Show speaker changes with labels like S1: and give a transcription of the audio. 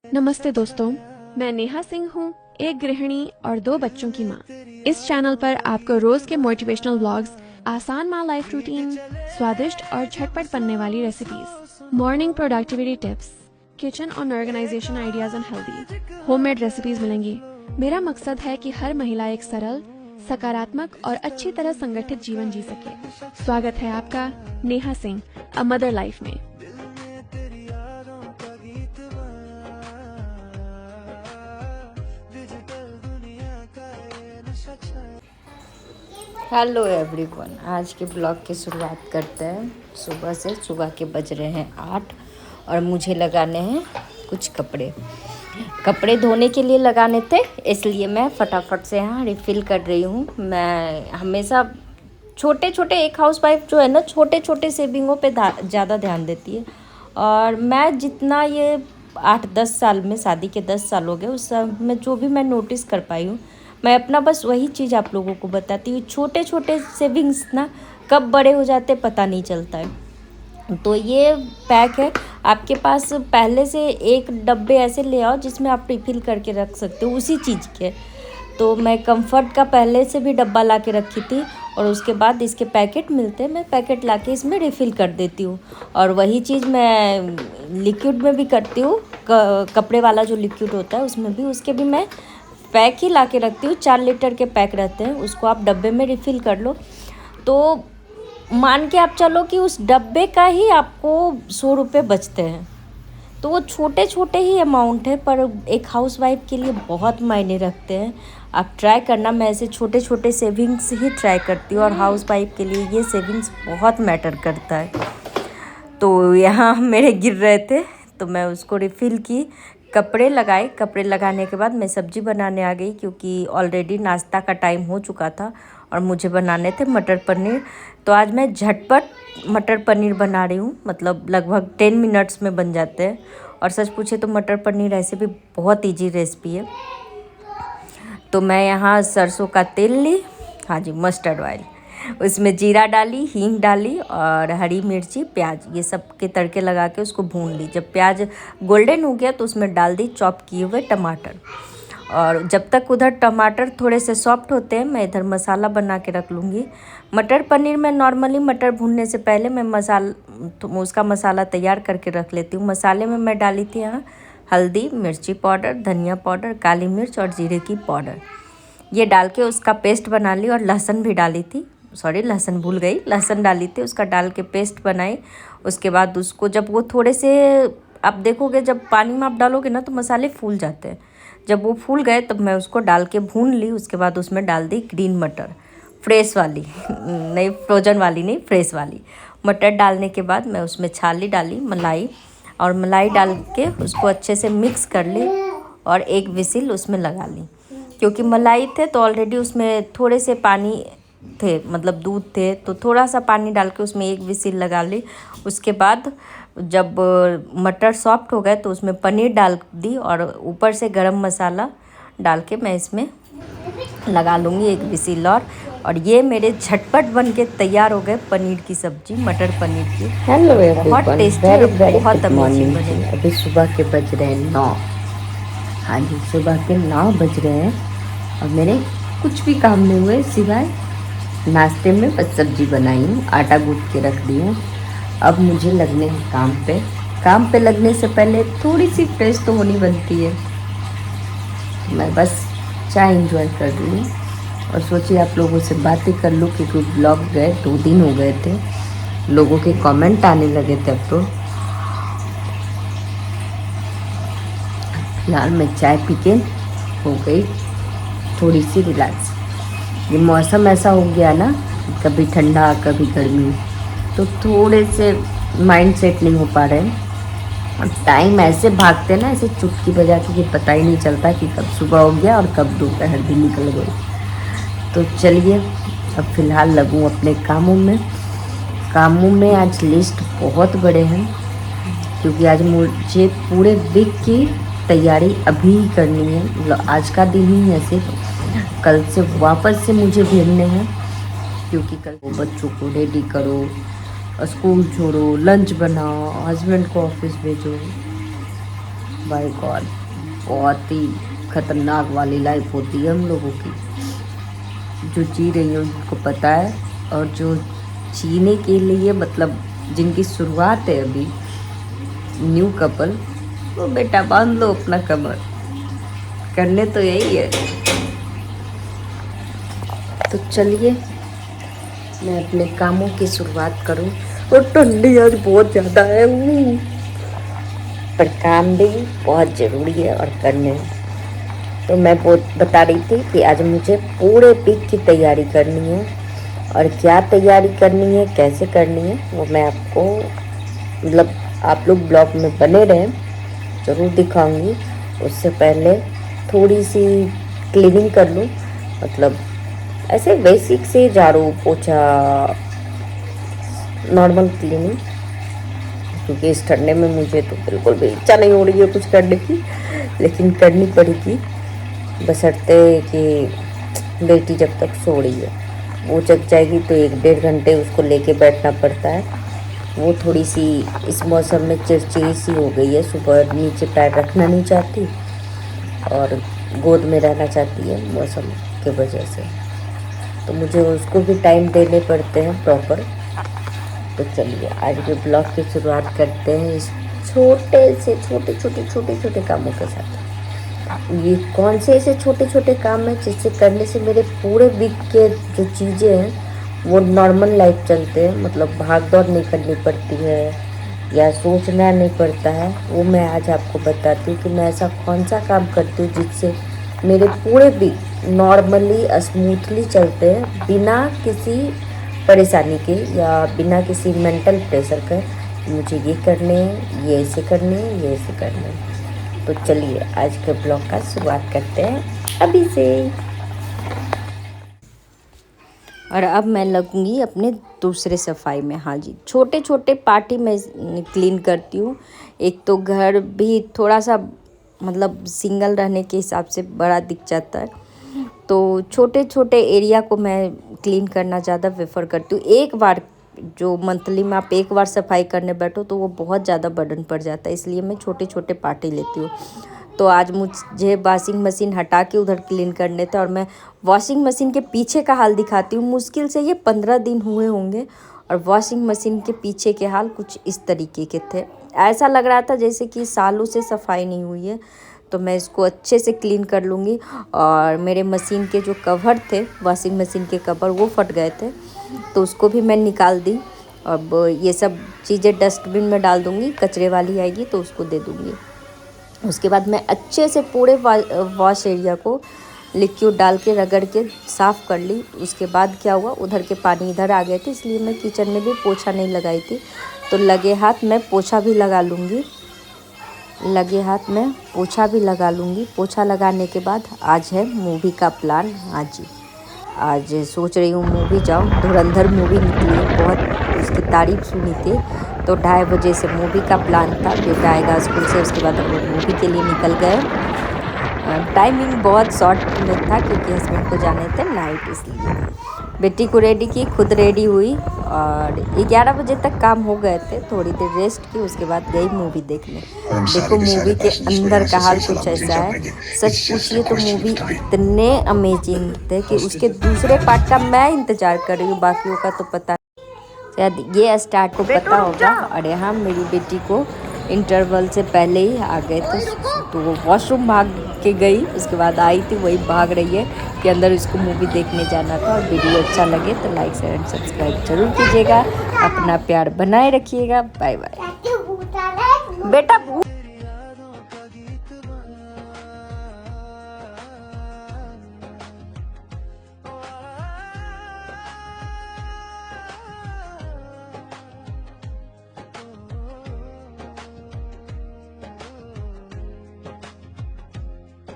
S1: नमस्ते दोस्तों, मैं नेहा सिंह हूँ, एक गृहिणी और 2 बच्चों की माँ। इस चैनल पर आपको रोज के मोटिवेशनल व्लॉग्स, आसान माँ लाइफ रूटीन, स्वादिष्ट और झटपट बनने वाली recipes, morning productivity tips, kitchen और organisation ideas and healthy homemade recipes मिलेंगी। मेरा मकसद है कि हर महिला एक सरल, सकारात्मक और अच्छी तरह संगठित जीवन जी सके। स्वागत है आपका Neha Singh a mother life में।
S2: हेलो एवरीवन, आज के ब्लॉग की शुरुआत करते हैं। सुबह के बज रहे हैं 8 और मुझे लगाने हैं कुछ कपड़े धोने के लिए लगाने थे, इसलिए मैं फटाफट से यहाँ रिफ़िल कर रही हूँ। मैं हमेशा छोटे एक हाउसवाइफ जो है ना, छोटे सेविंगों पे ज़्यादा ध्यान देती है। और मैं जितना ये 8-10 साल में, शादी के 10 साल हो गए, उस सब में जो भी मैं नोटिस कर पाई हूँ, मैं अपना बस वही चीज़ आप लोगों को बताती हूँ। छोटे सेविंग्स ना कब बड़े हो जाते पता नहीं चलता है। तो ये पैक है, आपके पास पहले से एक डब्बे ऐसे ले आओ जिसमें आप रिफ़िल करके रख सकते हो उसी चीज़ के। तो मैं कंफर्ट का पहले से भी डब्बा ला के रखी थी और उसके बाद इसके पैकेट मिलते हैं, मैं पैकेट ला के इसमें रिफ़िल कर देती हूँ। और वही चीज़ मैं लिक्विड में भी करती हूँ, कपड़े वाला जो लिक्विड होता है उसमें भी, उसके भी मैं पैक ही ला के रखती हूँ। 4 लीटर के पैक रहते हैं, उसको आप डब्बे में रिफ़िल कर लो। तो मान के आप चलो कि उस डब्बे का ही आपको 100 रुपये बचते हैं। तो वो छोटे ही अमाउंट है, पर एक हाउसवाइफ के लिए बहुत मायने रखते हैं। आप ट्राई करना, मैं ऐसे छोटे सेविंग्स ही ट्राई करती हूँ और हाउसवाइफ के लिए ये सेविंग्स बहुत मैटर करता है। तो यहाँ मेरे गिर रहे थे तो मैं उसको रिफ़िल की, कपड़े लगाने के बाद मैं सब्ज़ी बनाने आ गई, क्योंकि ऑलरेडी नाश्ता का टाइम हो चुका था और मुझे बनाने थे मटर पनीर। तो आज मैं झटपट मटर पनीर बना रही हूँ, मतलब लगभग 10 मिनट्स में बन जाते हैं। और सच पूछे तो मटर पनीर ऐसे भी बहुत ईजी रेसिपी है। तो मैं यहाँ सरसों का तेल ली, हाँ जी, मस्टर्ड ऑयल, उसमें जीरा डाली, हींग डाली और हरी मिर्ची, प्याज, ये सब के तड़के लगा के उसको भून ली। जब प्याज गोल्डन हो गया तो उसमें डाल दी चॉप किए हुए टमाटर। और जब तक उधर टमाटर थोड़े से सॉफ्ट होते हैं, मैं इधर मसाला बना के रख लूँगी। मटर पनीर में नॉर्मली मटर भूनने से पहले मैं उसका मसाला तैयार करके रख लेती हूँ। मसाले में मैं डाली थी यहाँ हल्दी, मिर्ची पाउडर, धनिया पाउडर, काली मिर्च और जीरे की पाउडर, ये डाल के उसका पेस्ट बना ली। और लहसुन भी डाली थी, सॉरी लहसुन भूल गई, लहसुन डाली थी, उसका डाल के पेस्ट बनाई। उसके बाद उसको जब वो थोड़े से, आप देखोगे जब पानी में आप डालोगे ना तो मसाले फूल जाते हैं। जब वो फूल गए तब मैं उसको डाल के भून ली। उसके बाद उसमें डाल दी ग्रीन मटर, फ्रेश वाली नहीं, फ्रोजन वाली नहीं, फ्रेश वाली मटर। डालने के बाद मैं उसमें छाली डाली, मलाई, और मलाई डाल के उसको अच्छे से मिक्स कर ली और एक विसिल उसमें लगा ली। क्योंकि मलाई थे तो ऑलरेडी उसमें थोड़े से पानी थे, मतलब दूध थे, तो थोड़ा सा पानी डाल के उसमें एक विसिल लगा ली। उसके बाद जब मटर सॉफ्ट हो गए तो उसमें पनीर डाल दी और ऊपर से गरम मसाला डाल के मैं इसमें लगा लूँगी एक विसिल। और ये मेरे झटपट बन के तैयार हो गए पनीर की सब्जी, मटर पनीर की।
S3: हेलो
S2: बहुत
S3: एवरीवन,
S2: टेस्टी
S3: वेरी
S2: और
S3: वेरी
S2: बहुत
S3: गुड
S2: अमेजिंग
S3: मॉर्निंग जी।
S2: बनेगी।
S3: अभी सुबह के बज रहे हैं 9। हाँ जी, सुबह के 9 बज रहे हैं और मेरे कुछ भी काम नहीं हुए, सिवाय नाश्ते में बस सब्जी बनाई हूँ, आटा गूँथ के रख दी हूँ। अब मुझे लगने हैं काम पे लगने से पहले थोड़ी सी फ्रेश तो होनी बनती है। मैं बस चाय इंजॉय कर रही हूँ और सोचिए आप लोगों से बातें कर लूँ, क्योंकि ब्लॉग गए 2 दिन हो गए थे, लोगों के कमेंट आने लगे थे। अब तो फिलहाल मैं चाय पी के हो गई थोड़ी सी रिलैक्स। ये मौसम ऐसा हो गया ना, कभी ठंडा कभी गर्मी, तो थोड़े से माइंड सेट नहीं हो पा रहे हैं। और टाइम ऐसे भागते ना, ऐसे चुटकी बजा के, कि पता ही नहीं चलता कि कब सुबह हो गया और कब दोपहर भी निकल गई। तो चलिए अब फ़िलहाल लगूँ अपने कामों में। आज लिस्ट बहुत बड़े हैं, क्योंकि आज मुझे पूरे वीक की तैयारी अभी ही करनी है। मतलब आज का दिन ही है सिर्फ, कल से वापस से मुझे भिड़ने हैं, क्योंकि कल बच्चों को रेडी करो, स्कूल छोड़ो, लंच बनाओ, हस्बैंड को ऑफिस भेजो। बाय गॉड, बहुत ही खतरनाक वाली लाइफ होती है हम लोगों की। जो जी रही है उनको पता है, और जो जीने के लिए मतलब जिनकी शुरुआत है अभी न्यू कपल, वो बेटा बांध लो अपना कमर, करने तो यही है। तो चलिए मैं अपने कामों की शुरुआत करूं। और ठंडी आज बहुत ज़्यादा है, पर काम भी बहुत ज़रूरी है और करने। तो मैं बता रही थी कि आज मुझे पूरे वीक की तैयारी करनी है, और क्या तैयारी करनी है, कैसे करनी है, वो मैं आपको मतलब आप लोग ब्लॉग में बने रहें, ज़रूर दिखाऊंगी। उससे पहले थोड़ी सी क्लीनिंग कर लूँ, मतलब ऐसे बेसिक से झाड़ू पोछा, नॉर्मल क्लीनिंग, क्योंकि इस ठंडे में मुझे तो बिल्कुल भी इच्छा नहीं हो रही है कुछ करने की, लेकिन करनी पड़ेगी। बशर्ते कि बेटी जब तक सो रही है, वो जग जाएगी तो 1-1.5 घंटे उसको लेके बैठना पड़ता है। वो थोड़ी सी इस मौसम में चिड़चिड़ी सी हो गई है, सुबह नीचे पैर रखना नहीं चाहती और गोद में रहना चाहती है मौसम के वजह से, तो मुझे उसको भी टाइम देने पड़ते हैं प्रॉपर। तो चलिए आज के ब्लॉग की शुरुआत करते हैं इस छोटे कामों के साथ। ये कौन से ऐसे छोटे छोटे काम हैं जिससे करने से मेरे पूरे वीक के जो चीज़ें हैं वो नॉर्मल लाइफ चलते हैं, मतलब भाग दौड़ नहीं करनी पड़ती है या सोचना नहीं पड़ता है। वो मैं आज आपको बताती हूँ कि मैं ऐसा कौन सा काम करती हूँ जिससे मेरे पूरे वीक नॉर्मली स्मूथली चलते हैं, बिना किसी परेशानी के या बिना किसी मेंटल प्रेशर के। मुझे ये करने हैं, ये ऐसे करने हैं, ये ऐसे करने हैं। तो चलिए आज के ब्लॉग का शुरुआत करते हैं अभी से। और अब मैं लगूंगी अपने दूसरे सफाई में। हाँ जी, छोटे छोटे पार्टी में क्लीन करती हूँ। एक तो घर भी थोड़ा सा मतलब सिंगल रहने के हिसाब से बड़ा दिख जाता है, तो छोटे छोटे एरिया को मैं क्लीन करना ज़्यादा प्रेफर करती हूँ। एक बार जो मंथली में आप एक बार सफाई करने बैठो तो वो बहुत ज़्यादा बर्डन पड़ जाता है, इसलिए मैं छोटे छोटे पार्टी लेती हूँ। तो आज मुझे वॉशिंग मशीन हटा के उधर क्लीन करने थे, और मैं वॉशिंग मशीन के पीछे का हाल दिखाती हूँ। मुश्किल से ये 15 दिन हुए होंगे, और वॉशिंग मशीन के पीछे के हाल कुछ इस तरीके के थे। ऐसा लग रहा था जैसे कि सालों से सफाई नहीं हुई है। तो मैं इसको अच्छे से क्लीन कर लूँगी। और मेरे मशीन के जो कवर थे, वॉशिंग मशीन के कवर, वो फट गए थे, तो उसको भी मैं निकाल दी। अब ये सब चीज़ें डस्टबिन में डाल दूँगी, कचरे वाली आएगी तो उसको दे दूँगी। उसके बाद मैं अच्छे से पूरे वॉश एरिया को लिक्विड डाल के रगड़ के साफ़ कर ली। उसके बाद क्या हुआ, उधर के पानी इधर आ गए थे, इसलिए मैं किचन में भी पोछा नहीं लगाई थी। तो लगे हाथ मैं पोछा भी लगा लूँगी, पोछा लगाने के बाद आज है मूवी का प्लान। हाँ जी, आज सोच रही हूँ मूवी जाऊँ। धुरंधर मूवी निकली है, बहुत उसकी तारीफ सुनी थी, तो 2:30 बजे से मूवी का प्लान था। बेटा आएगा स्कूल से, उसके बाद हम लोग मूवी के लिए निकल गए। टाइमिंग बहुत शॉर्ट में था क्योंकि हस्बैंड को जाने थे नाइट, इसलिए बेटी को रेडी की, खुद रेडी हुई, और 11 बजे तक काम हो गए थे। थोड़ी देर रेस्ट की, उसके बाद गई मूवी देखने। देखो मूवी के अंदर का हाल कुछ ऐसा है, सच पूछिए तो मूवी इतने अमेजिंग थे कि उसके दूसरे पार्ट का मैं इंतज़ार कर रही हूँ, बाकियों का तो पता शायद ये स्टार्ट को पता होगा। और यहाँ मेरी बेटी को इंटरवल से पहले ही आ गए थे, तो वो वॉशरूम भाग के गई, उसके बाद आई थी, वही भाग रही है कि अंदर इसको मूवी देखने जाना था। और वीडियो अच्छा लगे तो लाइक शेयर एंड सब्सक्राइब जरूर कीजिएगा। अपना प्यार बनाए रखिएगा। बाय बाय बेटा।